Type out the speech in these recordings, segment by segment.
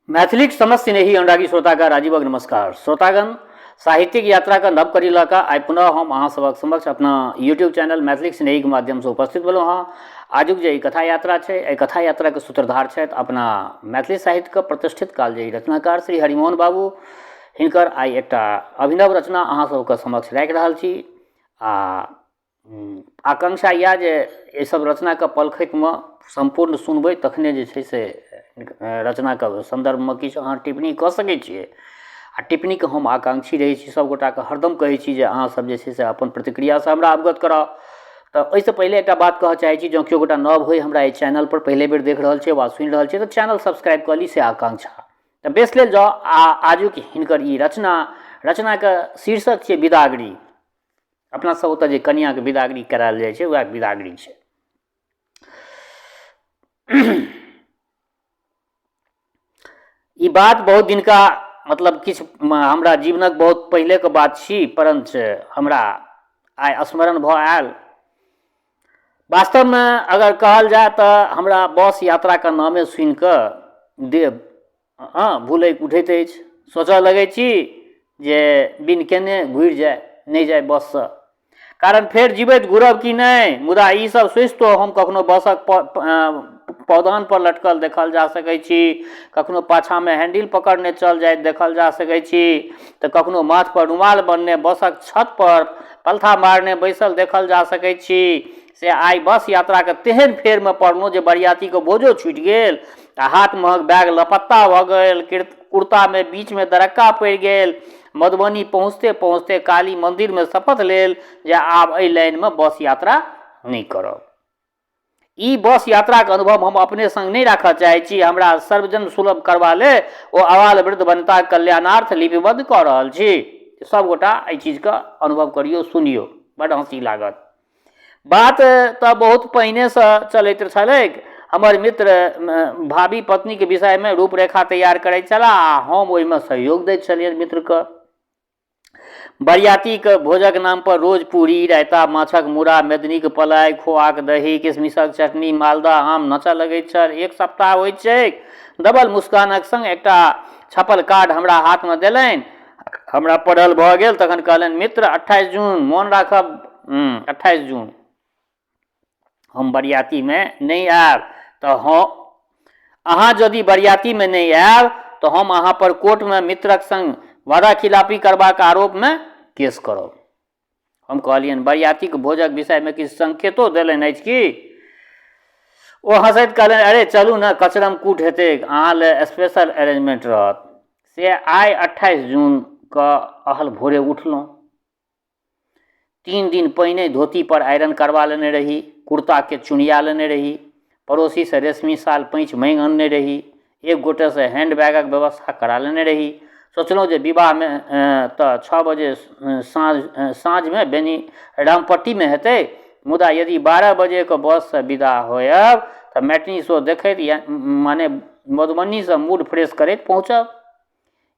मैथिलीक समस्त स्नेही अनुरागी श्रोतागण राजीवक नमस्कार। श्रोतागण, साहित्यिक यात्रा का नव कड़ी लऽ कऽ आइ पुनः हम अहाँ सबक समक्ष अपना यूट्यूब चैनल मैथिलीक स्नेही के माध्यम से उपस्थित भेलहुँ हँ। आजुक जे कथा यात्रा छै, एहि कथा यात्रा के सूत्रधार छथि अपना मैथिली साहित्य के प्रतिष्ठित कालजयी रचनाकार श्री हरिमोहन बाबू। हिनकर आइ एकटा अभिनव रचना अहाँ सबके समक्ष राखि रहल छी। आकांक्षा यऽ जे एहि सब रचना के पलखैतमे संपूर्ण सुनबै तखने जे छै से रचना के संदर्भ में किछु अहाँ टिप्पणी कऽ सकै छियै। आ टिप्पणी के हम आकांक्षी रहै छी, सब गोटा के हरदम कहै छी जे अहाँ सब जे छै से अपन प्रतिक्रिया से हमरा अवगत कराउ। तऽ ओहिसँ पहिले एकटा बात कहऽ चाहै छी, जँ केओ गोटा नव होइ हमरा एहि चैनल पर पहले बेर देख रहल छै वा सुनि रहल छै तऽ चैनल सब्सक्राइब कऽ ली से आकांक्षा। तऽ बेस लेल जाउ आजुक हिनकर ई रचना के शीर्षक छै बिदागरी। अपना सब ओतऽ जे कन्या के बिदागरी करायल जाइ छै वएह बिदागरी छै। ई बात बहुत दिन का मतलब किछु हमरा जीवनक बहुत पहले के बात छी, परंतु हमरा आइ स्मरण भऽ आयल। वास्तव में अगर कहल जाए तऽ हमरा बस यात्रा के नामे सुनि कऽ देह भूलै उठैत अछि। सोचऽ लगै छी जे बिन केने घुरि जाए, नहीं जाए बस से, कारण फेर जीवैत घुरब कि नहीं। मुदा ई सब सोचितो हम कखनो बसक पौदान पर लटकल देखल जा सकै छी, कखनो पाछा में हैंडल पकड़ने चल जाए देखल जा सकै छी, तऽ कखनो माथ पर रुमाल बन्हने बसक छत पर पलथा मारने बैसल देखल जा सकै छी। से आइ बस यात्रा के तेहन फेर में पड़लहुँ जे बरियाती के बोझो छूटि गेल आ हाथ महक बैग लपत्ता भऽ गेल, कुर्ता में बीच में दरक्का पड़ि गेल। मधुबनी पहुँचते पहुँचते काली मंदिर में शपथ लेल जे आब एहि लाइन में बस यात्रा नहीं करब। ई बस यात्रा के अनुभव हम अपने संग नहीं राखऽ चाहै छी। हमरा सर्वजन सुलभ करबा ले ओ आवाल वृद्ध वनिता कल्याणार्थ लिपिबद्ध कऽ रहल छी। सब गोटा एहि चीज के अनुभव करियो, सुनियो, बड़ हंसी लागत। बात तऽ बहुत पहिने से चलैत छलैक। हमर मित्र भाभी पत्नी के विषय में रूपरेखा तैयार करै छला आ हम ओहि में सहयोग दैत छलियनि मित्र के। बरियाती के भोजक नाम पर रोज पूरी, रायता, माछक मूड़ा, मेदनीक पलाइ, खोआक दही, किशमिशक चटनी, मालदह आम नचऽ लगैत छल। एक सप्ताह होइत छैक। डबल मुस्कानक संग एकटा छपल कार्ड हमरा हाथ में देलनि। हमरा पढ़ल भऽ गेल तखन कहलनि, मित्र 28 जून मोन राखब। 28 जून हम बरियाती में नहीं आयब तऽ अहाँ यदि बरियाती में नहीं आयब तऽ हम अहाँ पर कोर्ट में मित्रक संग वादा खिलाफी करबाक आरोप में केस करब। हम कहलियनि, बरियाती के भोजक विषय में किछु संकेतो देलनि अछि की? ओ हंसैत कहलनि, अरे चलू ने, कचरम कूट हेतै, अहाँ ले स्पेशल अरेंजमेंट रहत। से आइ 28 जून के अहल भोरे उठलहुँ। 3 दिन पहिने धोती पर आयरन करवा लेने रही, कुर्ता के चुनिया लेने रही, पड़ोसी से रेशमी साल पैंच मांगि अनने रही, एक गोटे से हैंड बैगक व्यवस्था करा लेने रही। सोचलहुँ जे विवाह में तऽ 6 बजे साँझ में बेनी रामपट्टी में हेतै, मुदा यदि 12 बजे के बस से विदा होयब तऽ मैटनी शो देखैत माने मधुबनी से मूड फ्रेश करैत पहुँचब।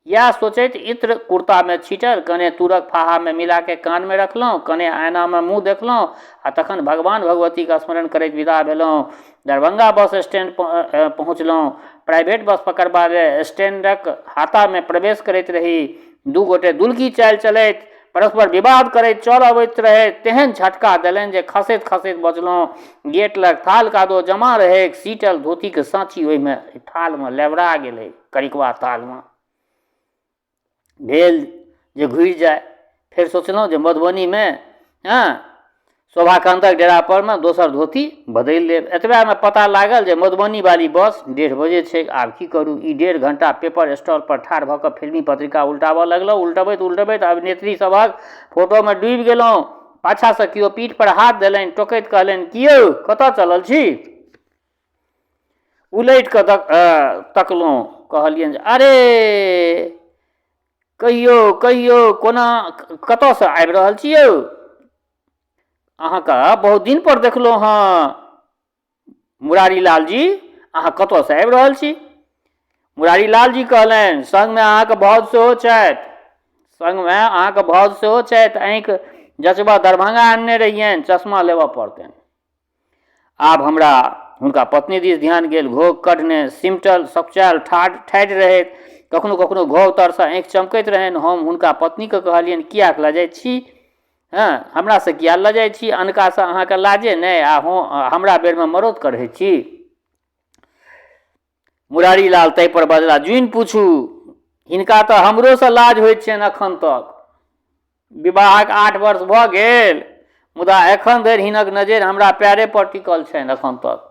या सोचैत इत्र कुर्ता में छीटल कने तूरक फाहा में मिला के कान में रखलहुँ, कने आयना में मुँह देखलहुँ आ तखन भगवान भगवती का स्मरण करैत विदा भेलहुँ। दरभंगा बस स्टैंड पहुँचलहुँ। प्राइवेट बस पकड़बाबे स्टैंडक हाता में प्रवेश करैत रही। 2 गोटे दुलकी चालि चलैत परस्पर विवाद करैत चल अबैत रहे। तेहन झटका देलनि जे खसैत खसैत बचलहुँ। गेट लग थाल कादो जमा रहे, सीटल धोती के साँची ओहि में थाल में लेवरा गेलै, करिकवा थाल में। भेल जे घुरि जाए। फिर सोचलहुँ जे मधुबनी में शोभाकांतक डेरा पर में दोसर धोती बदलि लेब। एतबा में पता लागल जे मधुबनी वाली बस 1:30 बजे छै। आब की करू? ई 1.5 घंटा पेपर स्टॉल पर ठाढ़ भऽ कऽ फिल्मी पत्रिका उल्टाबऽ लगलहुँ। उल्टबैत अभिनेत्री सभक फोटो में डूबि गेलहुँ। पाछा से केओ पीठ पर हाथ देलनि, टोकैत कहलनि, की यौ कतऽ चलल छी? उलटि कऽ तकलहुँ। कहलियनि, अरे कहियो कोना कतऽ से आबि रहल छी यौ? अहाँके बहुत दिन पर देखलहुँ हँ। मुरारी लाल जी, अहाँ कतऽ से आबि रहल छी? मुरारी लाल जी कहलनि, संग में अहाँके भौज सेहो छथि। आँखि जचबा दरभंगा आनने रहियनि, चश्मा लेबऽ पड़तनि। आब हमरा हुनका पत्नी दिस ध्यान गेल। घोग कढ़ने सिमटल सकचायल ठाढ़ रहैत, कखनो कखनो घाव तरसँ आँखि चमकैत रहनि। हम हुनका पत्नीके कहलियनि, किएक लजाइत छी? हाँ, हमरासँ किया लजाइत छी? अनकासँ अहाँके लाजे नहि आ हमरा बेरमे मरौत करैत छी। मुरारी लाल ताहि पर बजला, जुइन पूछू, हिनका तऽ हमरोसँ लाज होइत छनि। एखन तक विवाहक 8 वर्ष भऽ गेल, मुदा एखन धरि हिनक नजरि हमरा पैरे पर टिकल छनि। एखन तक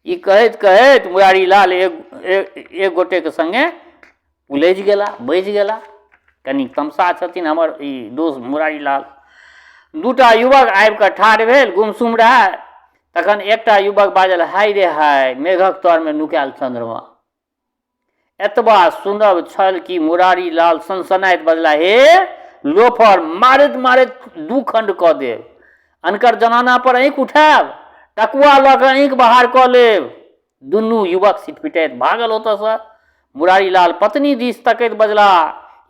ई कहैत कहैत मुरारी लाल एक गोटेके संगे उलझि गेला, बझि गेला। कनि तमसा छथिन हमर ई दोस्त मुरारी लाल। 2टा युवक आबि कऽ ठाढ़ भेल, गुमसुम रहै। तखन एकटा युवक बाजल, हाय रे हाय, मेघक तरमे नुकायल चंद्रमा। एतबा सुनब छल कि मुरारी लाल सनसनाइत बजला, हे लोफर, मारैत मारैत 2 खंड कऽ देब। अनकर जनाना पर आँखि उठायब, टकुआ लऽ कऽ आँखि बाहर कऽ लेब। दुनू युवक सिटपिटाइत भागल ओतऽसँ। मुरारी लाल पत्नी दिस तकैत बजला,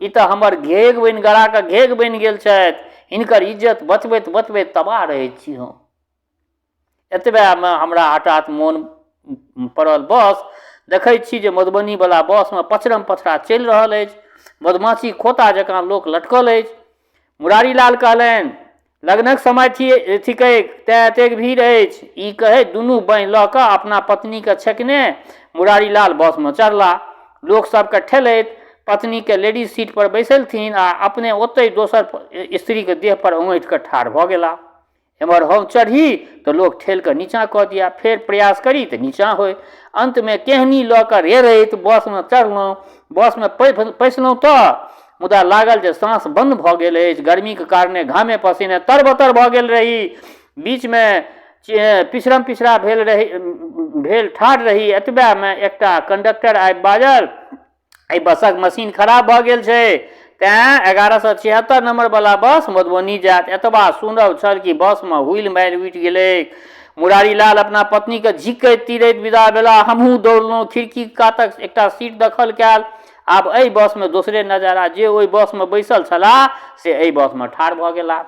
ई तऽ हमर घेग बनि गराके घेग बनि गेल छथि। हिनकर इज्जत बचबैत बचबैत तबाह रहैत छी हम। एतबेमे हमरा हठात मोन पड़ल, बस देखैत छी जे मधुबनीवला बसमे पचरम पचरा चलि रहल अछि। मधुमाछी खोता जकाँ लोक लटकल अछि। मुरारी लाल कहलनि, लगनक समय थिकै तेँ एतेक भीड़ अछि। ई कहैत दुनू बाँहि लऽ कऽ अपना पत्नीके छेकने मुरारी लाल बसमे चढ़ला। लोक सबके ठेलैत पत्नीके लेडीज सीट पर बैसेलथिन आ अपने ओतहि दोसर स्त्रीके देह पर ओंघि कऽ ठाढ़ भऽ गेला। एम्हर हम चढ़ी तऽ लोक ठेल कऽ नीचाँ कऽ दिया, फेर प्रयास करी तऽ नीचाँ होय। अंतमे केहनी लऽ कऽ रेरैत बसमे चढ़लहुँ। बसमे पैसलहुँ तऽ मुदा लागल जे साँस बंद भऽ गेल अछि। गर्मीके कारणे घामे पसीने तरबतर भऽ गेल रही। बीचमे पिछड़ा भेल ठाढ़ रही। एतबेमे एकटा कंडक्टर आबि बाजल, एहि बसक मशीन खराब भऽ गेल छै, तेँ 1176 नंबर वाला बस मधुबनी जायत। एतबा सुनब छल कि बसमे हुइल मारि उठि गेलै। मुरारी लाल अपना पत्नीके झिकैत तीरैत विदा भेला। हमहूँ दौड़लहुँ। खिड़की कातक एकटा सीट दखल कयल। आब एहि बसमे दोसरे नजारा। जे ओहि बसमे बैसल छलाह से एहि बसमे ठाढ़ भऽ गेला।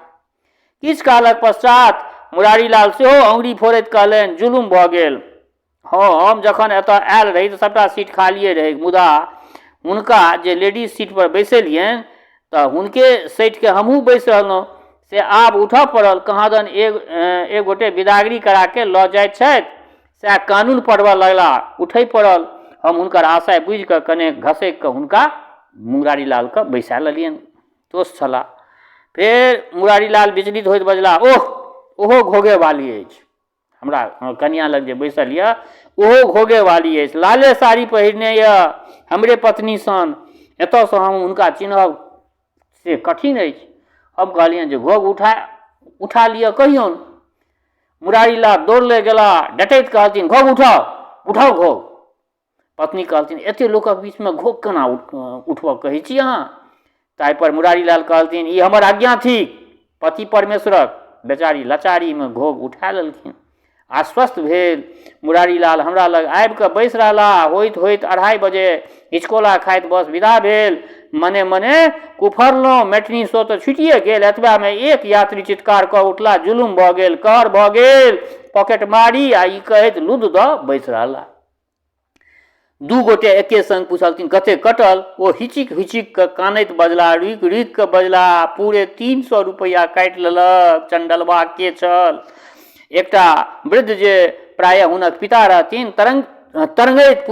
किछु कालक पश्चात मुरारी लाल सेहो अँगुरी फोड़ैत कहलनि, जुलुम भऽ गेल। हम जखन एतऽ आयल रही तऽ सबटा सीट खालिए रहै, मुदा हुनका जे लेडीज सीट पर बैसेलियनि तऽ हुनके सैठके हमहूँ बैसि रहलहुँ। से आब उठऽ पड़ल। कहाँदन एक गोटे विदागरी करा के लऽ जाइत छथि, सएह कानून पढ़बऽ लगला। उठै पड़ल। हम हुनकर आशय बुझि कऽ कने घसकि कऽ हुनका मुरारी लालके बैसा लेलियनि। दोस्त छलाह। फेर मुरारी लाल विचलित होइत बजला, ओहो घोगे वाली अछि। हमरा कनिया लग जे बैसल यऽ ओहो घोगे वाली अछि, लाले साड़ी पहिरने यऽ, हमरे पत्नी सन। एतऽसँ हम हुनका चिन्हब से कठिन अछि। हम कहलियनि जे घोग उठा लिअ, कहियौन। मुरारी लाल दौड़ले गेला, डटैत कहलथिन, घोग उठाउ घोग। पत्नी कहलथिन, एते लोकक बीचमे घोग केना उठबऽ कहै छी अहाँ? ताहि पर मुरारी लाल कहलथिन, ई हमर आज्ञा थिक पति परमेश्वरक। बेचारी लाचारीमे घोग उठा लेलखिन। आश्वस्त भेल। मुरारी लाल हमरा लग आबि कऽ बैसि रहलाह। होइत होइत 2:30 बजे हिचकोला खाइत बस विदा भेल। मने मने कुफरलहुँ, मैटनी शो तऽ छुटिए गेल। एतबामे एक यात्री चित्कार कऽ उठला, जुलुम भऽ गेल, कहर भऽ गेल, पॉकेट मारी। आ ई कहैत लुद दऽ बैसि रहला। 2 गोटे एके संग पूछलथिन, कते कटल? ओ हिचिक हिचिक कऽ कानैत बजला, रुकि रुकि कऽ बजला, पूरे 300 रुपैआ काटि लेलक। चंडलबा के छल। एकटा वृद्ध जे प्रायः हुनक पिता रहथिन, तरंगैत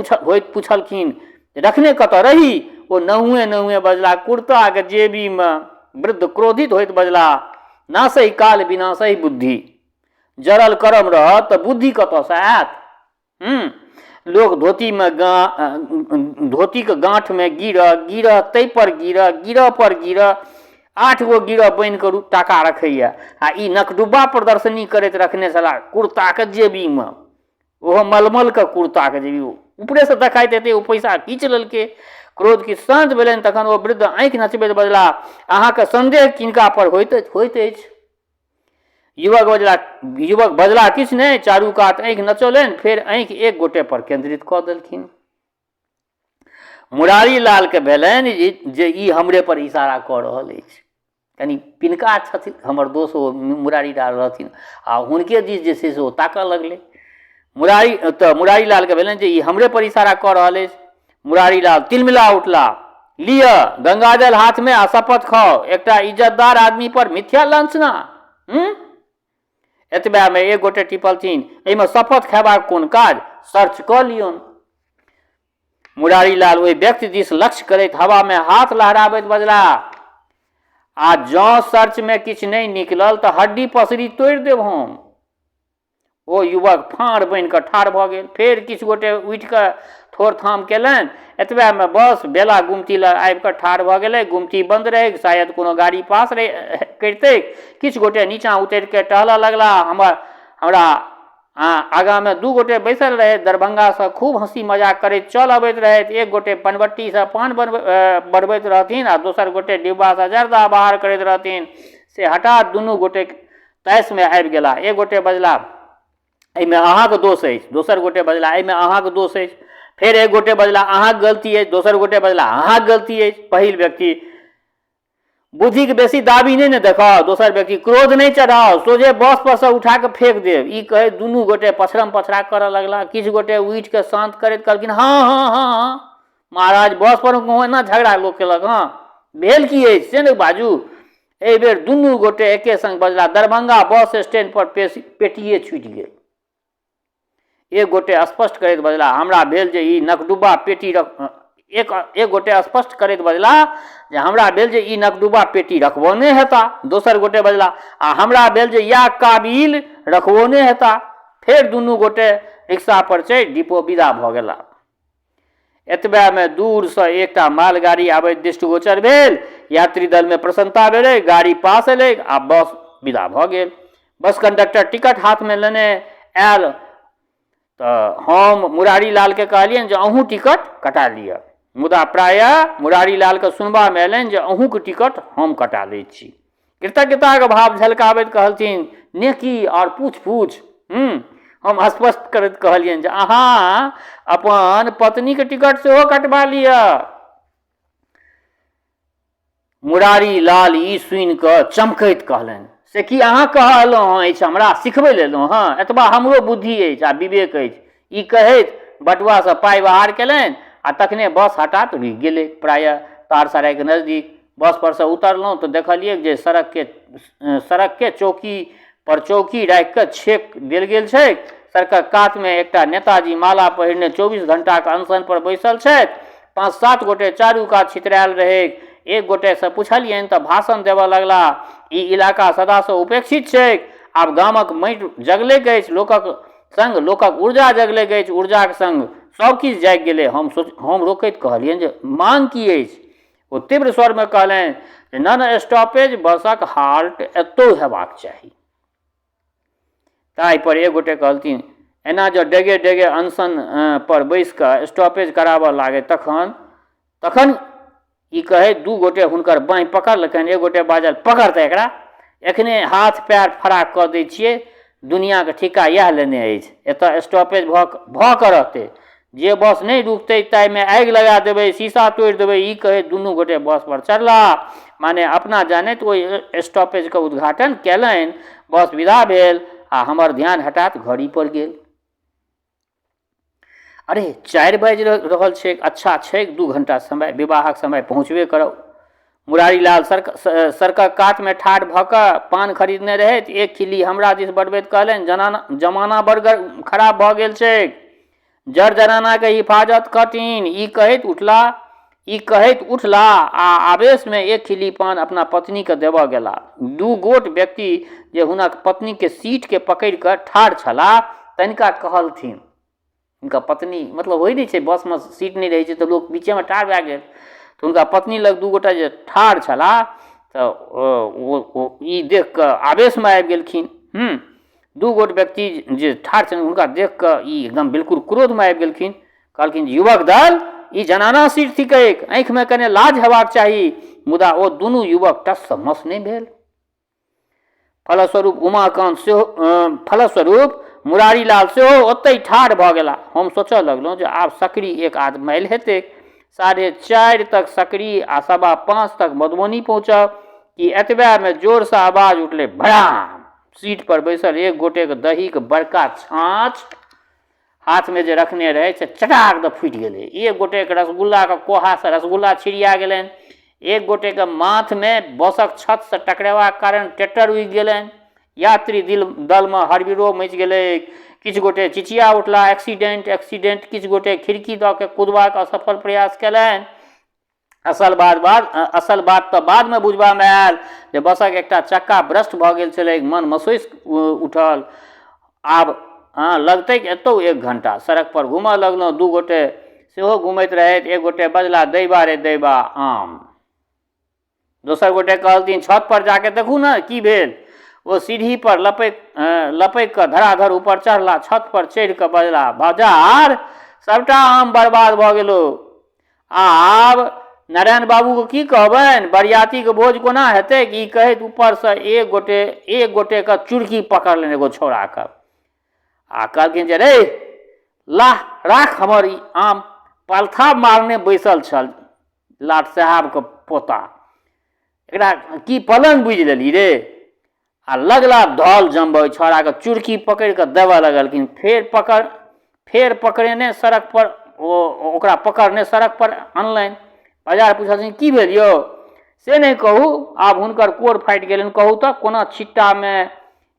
पूछलखिन, रखने कतऽ रही? ओ नहुए बजला, कुर्ताक जेबीमे। वृद्ध क्रोधित होइत बजला, नासै काल विनासै बुद्धि। जरल करम रहत तऽ बुद्धि कतऽसँ आयत? लोक धोतीके गाँठमे गिरह ताहि पर गिरह पर गिरह, 8 गो गिरह बान्हि कऽ टाका रखैया। आ ई नकडुब्बा प्रदर्शनी करैत रखने छलाह कुर्ताके जेबीमे। ओहो मलमलके कुर्ताके जेबी। ऊपरेसँ देखाइत हेतै ओ पैसा खींच लेलकै। क्रोध किछु शांत भेलनि तखन ओ वृद्ध आँखि नचबैत बजला, अहाँके संदेह किनका पर होइत अछि? युवक बजला, किछु नहि। चारू कात आँखि नचौलनि, फेर आँखि एक गोटे पर केंद्रित कऽ देलखिन। मुरारी लालके भेलनि जे ई हमरे पर इशारा कऽ रहल अछि। कनि पिनका छथिन हमर दोस्त, ओ मुरारी लाल रहथिन, आ हुनके दिस जे छै से ओ ताकऽ लगलै। मुरारी लाल के भेलन जे ई हमरे पर इशारा कऽ रहल अछि। मुरारी लाल तिलमिला उठला, लिअ गंगाजल हाथ में आ शपथ खाओ एकटा इज्जतदार आदमी पर मिथ्या लांछना। एतबा में एक गोटे टिपलथिन, एहिमे शपथ खेबाक कोन काज, सर्च कऽ लियौन। मुरारी लाल ओहि व्यक्ति दिस लक्ष्य करैत हवा में हाथ लहराबैत बजला, आ जँ सर्च में किछु नहीं निकलल तऽ हड्डी पसरी तोड़ि देब हम। ओ युवक फाड़ बनि कऽ ठाढ़ भऽ गेल। फेर किछु गोटे उठि कऽ थोड़ थाम केलनि। एतबा में बस बेला गुमती लग आबि कऽ ठाढ़ भऽ गेलै। गुमती बंद रहै, शायद कोनो गाड़ी पास करितै। किछु गोटे नीचाँ उतरि कऽ टहलऽ लगला। हमरा आगाँ में दू गोटे बैसल रहे, दरभंगा से खूब हंसी मजाक करैत चल अबैत रहैत। एक गोटे पनबट्टी से पान बढ़बैत रहथिन आ दोसर गोटे डिब्बा से जर्दा बाहर करैत रहथिन। से हठात दुनू गोटे तैस में आबि गेला। एक गोटे बजला, एहिमे अहाँके दोष अछि। दोसर गोटे बजला, एहिमे अहाँके दोष अछि। फेर एक गोटे बजला, अहाँके गलती अछि। दोसर गोटे बजला, अहाँके गलती अछि। पहिल व्यक्ति, बुद्धि के बेसी दाबी नहीं ने देखाओ। दोसर व्यक्ति, क्रोध नहीं चढ़ाओ, सोझे बस पर से उठा के फेंक देव। ई कहे दुनू गोटे पछड़म पछड़ा करऽ लगला। किछु गोटे उठि के शांत करैत कहलखिन, हाँ महाराज, बस पर एना झगड़ा लोक केलक, हाँ भेल की अछि से ने बाजू। एहि बेर दुनू गोटे एके संग बजला, दरभंगा बस स्टैंड पर पेटिये छूटि गेल। एक गोटे स्पष्ट करैत बजला, हमरा भेल जे ई नकदुब्बा पेटी एक गोटे स्पष्ट करैत बजला जे हमरा भेल जे ई नकदुब्बा पेटी रखबो नहि हेता। दोसर गोटे बजला, आ हमरा भेल जे या काबिल रखबो नहि हेता। फेर दुनू गोटे रिक्शा पर चढ़ि डिपो विदा भऽ गेला। एतबा में दूर से एकटा मालगाड़ी आबैत दृष्टिगोचर भेल। यात्री दल में प्रसन्नता भेलै, गाड़ी पास एलै आ बस विदा भऽ गेल। बस कंडक्टर टिकट हाथ में लेने आयल तऽ हम मुरारी लाल के कहलियनि जे अहूँ टिकट कटा लिअ। मुदा प्रायः मुरारी लाल के सुनबा में एलनि जे अहूँ के टिकट हम कटा दै छी। कृतज्ञता के भाव झलकाबैत कहलथिन, नेकी और पूछ पूछ। हम स्पष्ट करैत कहलियनि जे अहाँ अपन पत्नी के टिकट सेहो कटवा लिअ। मुरारी लाल ई सुनि कऽ चमकैत कहलनि, से कि अहाँ कहलहुँ अछि हमरा सिखबै लेलहुँ हँ, एतबा हमरो बुद्धि अछि आ विवेक अछि। ई कहैत बटुआ से पाइ बाहर केलनि आ तखने बस हठात रुकि गेलै। प्रायः तारसराय के नजदीक बस पर से उतरलहुँ तो देखलियै जे सड़क के चौकी पर चौकी राखि कऽ छेक देल गेल छै। सड़कक कात में एकटा नेताजी माला पहिरने 24 घंटा के अनशन पर बैसल छथि। 5-7 गोटे चारू कात छितरायल रहे। एक गोटे से पूछलियनि तऽ भाषण देबऽ लगला, ई इलाका सदा से उपेक्षित छै, आब गामक माटि जगलेक अछि, लोकक संग लोकक ऊर्जा जगलेक अछि, ऊर्जाक संग सब किछु जागि गेलै। हम रोकैत कहलियनि जे मांग की अछि। ओ तीव्र स्वर में कहलनि जे नन स्टॉपेज बसक हाल्ट एतौ हेबाक चाही। ताहि पर एक गोटे कहलथिन, एना जो डेगे डेगे अनशन पर बैस कऽ स्टॉपेज कराबऽ लागे तखन ई कहे दू गोटे हुनकर बाँहि पकड़लकनि। एक गोटे बाजल, पकड़ तऽ एकरा, एखने हाथ पैर फराक कऽ दै छियै। दुनिया के ठिका इएह लेने अछि, एतऽ स्टॉपेज भऽ कऽ रहतै, जे बस नहीं रुकतै ताहि में आगि लगा देबै, शीशा तोड़ि देबै। ई कहे दुनू गोटे बस पर चढ़ला, माने अपना जानैत ओहि स्टॉपेज के उद्घाटन केलनि। बस विदा भेल आ हमर ध्यान हठात घड़ी पर गेल। अरे 4 बाजि रहल छै, अच्छा छै 2 घंटा समय, विवाहक समय पहुँचबे करब। मुरारी लाल सड़कक कात में ठाढ़ भऽ कऽ पान खरीदने रहैत एक खिल्ली हमरा दिस बढ़बैत कहलनि, जमाना बड़ खराब भऽ गेल छै, जड़ जनाना के हिफाजत कठिन। ई कहैत उठला आ आवेश में एक खिल्ली पान अपना पत्नी के देबऽ गेला। 2 गोट व्यक्ति जे हुनक पत्नी के सीट के पकड़ि कऽ ठाढ़ छलाह तनिका कहलथिन, हुनका पत्नी मतलब होइ नहीं छै, बस में सीट नहीं रहे छै तो लोग बीचे में ठाढ़ भए गेल। तो हुनका पत्नी लग 2 गोटा जे ठाढ़ छलाह तो ई देख कऽ आवेश में आबि गेलखिन। 2 गोट व्यक्ति जे ठाढ़ छलखिन हुनका देख कऽ ई एकदम बिल्कुल क्रोध में आबि गेलखिन। कहलखिन, युवक दल, ई जनाना सीट थिकैक, आँखि में कने लाज हेबाक चाही। मुदा ओ दुनू युवक टस सँ मस नहीं भेल। फलस्वरूप मुरारी लाल सेहो ओतहि ठाढ़ भऽ गेला। हम सोचऽ लगलहुँ जे आब सकरी 1 आध माइल हेतै, 4:30 तक सकरी आ 5:15 तक मधुबनी पहुँचब। कि एतबा में जोर से आवाज उठलै, भड़ाम। सीट पर बैसल एक गोटे के दही के बड़का छाँछ हाथ में जे रखने रहे से चटाक द फूटि गेलै। एक गोटे के रसगुल्ला के कोहा से रसगुल्ला छिड़िया गेलनि, एक गोटे के माथ में बसक छत से टकरेबाक कारण टेटर उगि गेलनि, यात्री दल में हरबिरो मचि गेलै, किछु गोटे चिचिया उठला एक्सीडेंट, किछु गोटे खिड़की दऽ के कूदबाक असफल प्रयास केलनि। असल बात तऽ बाद में बुझबा में आयल जे बसक एकटा चक्का भ्रष्ट भऽ गेल छलै, मन मसोइस उठल। आब लगतै एतौ 1 घंटा, सड़क पर घूमऽ लगलहुँ, 2 गोटे सेहो घूमैत रहैत। एक गोटे बजला, दैबा रे दैबा आम। दोसर गोटे कहलथिन, छत पर जाके देखू ने की भेल। वो सीढ़ी पर लपैक कऽ धड़ाधड़ ऊपर चढ़ला, छत पर चढ़ि कऽ बजला, बाजार सबटा आम बर्बाद भऽ गेलो। आब नारायण बाबू को की कहबनि, बरियाती के भोज कोना हेतै। कि कहैत ऊपर से एक गोटे के चुड़की पकड़लनि एगो छौड़ा के, आ कहलखिन जे रे लाह राख हमर ई आम। पलथा मारने बैसल छल लाट साहब के पोता, एकरा की पलंग बुझि लेली रे। आ लगला धौल जमबै, छौड़ा के चुड़की पकड़ के देबऽ लगलखिन। फेर पकड़ेने सड़क पर ओकरा पकड़ने सड़क पर अनलनि। बाजार पूछलखिन की भेल यौ, से नहीं कहू। आब हुनकर कोर फाटि गेलनि। कहू तऽ कोना छिट्टा में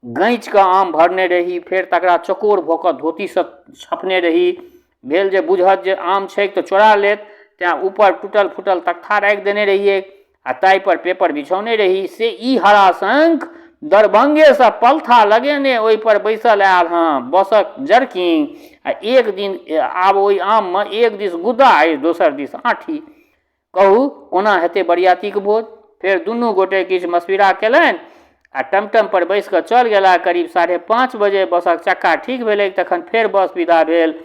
गैंच के आम भरने रही, फेर तकरा चकोर भऽ कऽ धोती से छपने रही। भेल जे बुझत जे आम छै तऽ चोरा लेत, तेँ ऊपर टूटल फूटल तख्ता राखि देने रहिए, आ ताहि पर पेपर बिछौने रही। से ई हराशंख दरभंगे से पलथा लगेने ओहि पर बैसल आयल हँ बसक जर्किंग। आ एक दिन आब ओहि आम में एक दिस गुद्दा अछि, दोसर दिस आँठी। कहू कोना हेतै बरियाती के भोज। फेर दुनू गोटे किछु मशविरा केलनि आ टमटम पर बैस कऽ चल गेला। करीब 5:30 बजे बसक चक्का ठीक भेलै, तखन फेर बस विदा भेल।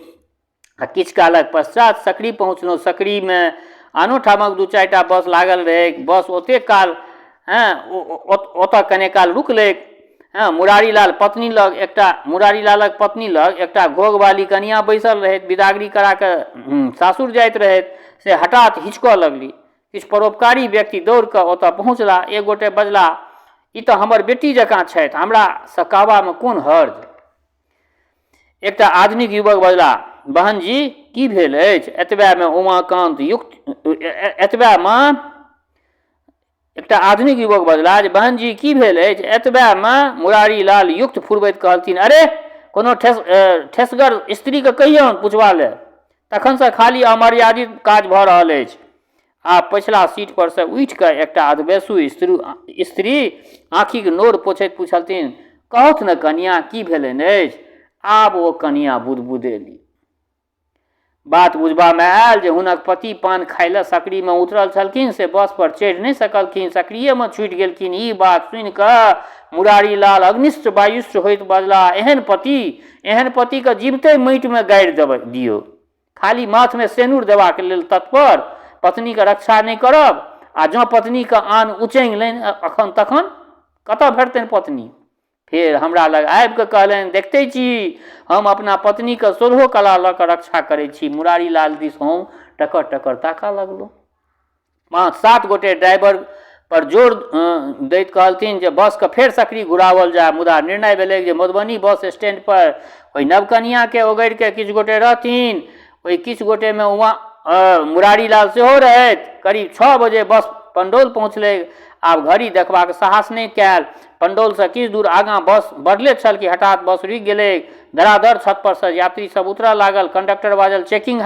आ किछु कालक पश्चात सकरी पहुँचलहुँ। सकरी में आनो ठामक 2-4 टा बस लागल रहै। बस ओते काल ओतऽ कने काल रुकलै। मुरारी लालक पत्नी लग एकटा घोघवाली कनिया बैसल रहैत, बिदागरी करा के सासुर जाइत रहैत। से हठात हिचकऽ लगली। किछु परोपकारी व्यक्ति दौड़ कऽ ओतऽ पहुँचला। एक गोटे बजला, ई तऽ हमर बेटी जकाँ छथि, हमरा से कहबामे कोन हर्ज। एकटा आधुनिक युवक बजला, बहन जी की भेल अछि। एकटा आधुनिक युवक बजला जे बहन जी की भेल अछि। एतबा में मुरारी लाल युक्त फुरबैत कहलथिन, अरे कोनो ठेसगर स्त्री के कहियौन पुछबा ले, तखन से खाली अमर्यादित काज भऽ रहल अछि। आ पछिला सीट पर से उठि कऽ एकटा अधबेसु स्त्री आँखिक नोर पोछैत पूछलथिन, कहत न कनिया की भेलनि अछि। आब ओ कनिया बुदबुदेली। बात बुझबा में आयल जे हुनक पति पान खाय ले सकरी में उतरल छलखिन, से बस पर चढ़ि नहीं सकलखिन, सकरिये में छूटि गेलखिन। ई बात सुनि कऽ मुरारी लाल अग्निष्ट वायुष्ट होइत बजला, एहन पति के जीवते माटि में गाड़ि दियौ, खाली माथ में सेनुर देबाक लेल तत्पर, पत्नी के रक्षा नहीं करब। आ जँ पत्नी के आन उचैंग लेन अखन तखन कतऽ भेटतनि पत्नी। फेर हमरा लग आबि कऽ कहलनि, देखते छी हम अपना पत्नी के सोलहो कला लऽ कऽ रक्षा करै छी। मुरारी लाल दिस हम टकर ताकऽ लगलहुँ। 5-7 गोटे ड्राइवर पर जोर दैत कहलथिन जे बस के फेर सकरी घुरावल जाय। मुदा निर्णय भेलै जे मधुबनी बस स्टैंड पर ओहि नवकनिया के ओगैर के किछु गोटे रहथिन। ओहि किछु गोटे में मुरारी लाल सेहो रहैत। करीब 6 बजे बस पंडौल पहुँचलै। आब घड़ी देखबाक साहस नहीं कयल। पंडौल से किछु दूर आगाँ बस बढ़ले छल कि हठात बस रुकि गेलै। धड़ाधड़ छत पर से यात्री सब उतरऽ लागल। कंडक्टर बाजल, चेकिंग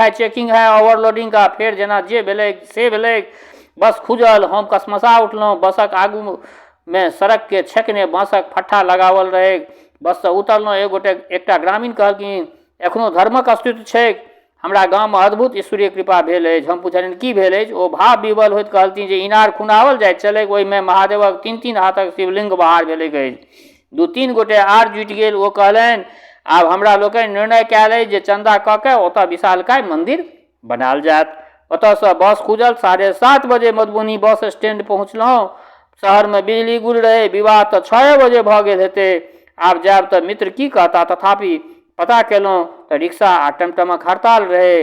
है ओवरलोडिंग का। फेर जेना जे भेलै से भेलै, बस खुजल। हम कसमसा उठलहुँ। बसक आगू में सड़क के छेकने बाँसक फट्ठा लगावल रहै। बस से उतरलहुँ। एकटा ग्रामीण कहलखिन, एखनो धर्मक अस्तित्व छै, हमरा गाँव में अद्भुत ईश्वरीय कृपा भेल अछि। हम पुछलियनि की भेल अछि। ओ भाव विवल होइत कहलथिन जे इनार खुनावल जाइत छलै, ओहिमे महादेवक 3-3 हाथक शिवलिंग बाहर भेलै अछि। 2-3 गोटे आर जुटि गेल। ओ कहलनि, आब हमरा लोकनि निर्णय कयल अछि जे चंदा कऽ के ओतऽ विशालकाय मंदिर बनायल जायत। ओतऽ से बस खुजल। 7:30 बजे मधुबनी बस स्टैंड पहुँचलहुँ। शहर में बिजली गुल रहे। विवाह तऽ 6 बजे भऽ गेल हेतै। आब जायब तऽ मित्र की कहता, तथापि पता केलहुँ तऽ रिक्शा आ टमटमक हड़ताल रहे।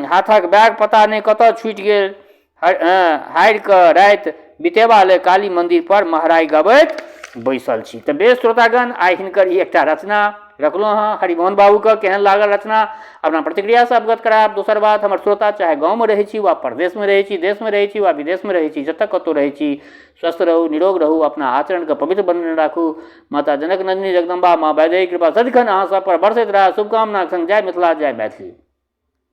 हाथक बैग पता नहीं कतऽ छूटि गेल। हारि कऽ राति बितेबा ले काली मंदिर पर महराइ गबैत बैसल छी। तऽ बेस श्रोतागण, आइ हिनकर ई एकटा रचना रखलहुँ हँ। हरिमोहन बाबूके केहन लागल रचना अपना प्रतिक्रियासँ अवगत करायब। दोसर बात, हमर श्रोता चाहे गाँवमे रहै छी वा परदेशमे रहै छी, देशमे रहै छी वा विदेशमे रहै छी, जतऽ कतहु रहै छी, स्वस्थ रहू, निरोग रहू, अपना आचरणके पवित्र बनने राखू। माता जनक नंदिनी जगदम्बा माँ वैदेही कृपा सदिखन अहाँ सब पर बरसैत रहए। शुभकामनाक संग जय मिथिला, जय मैथिली।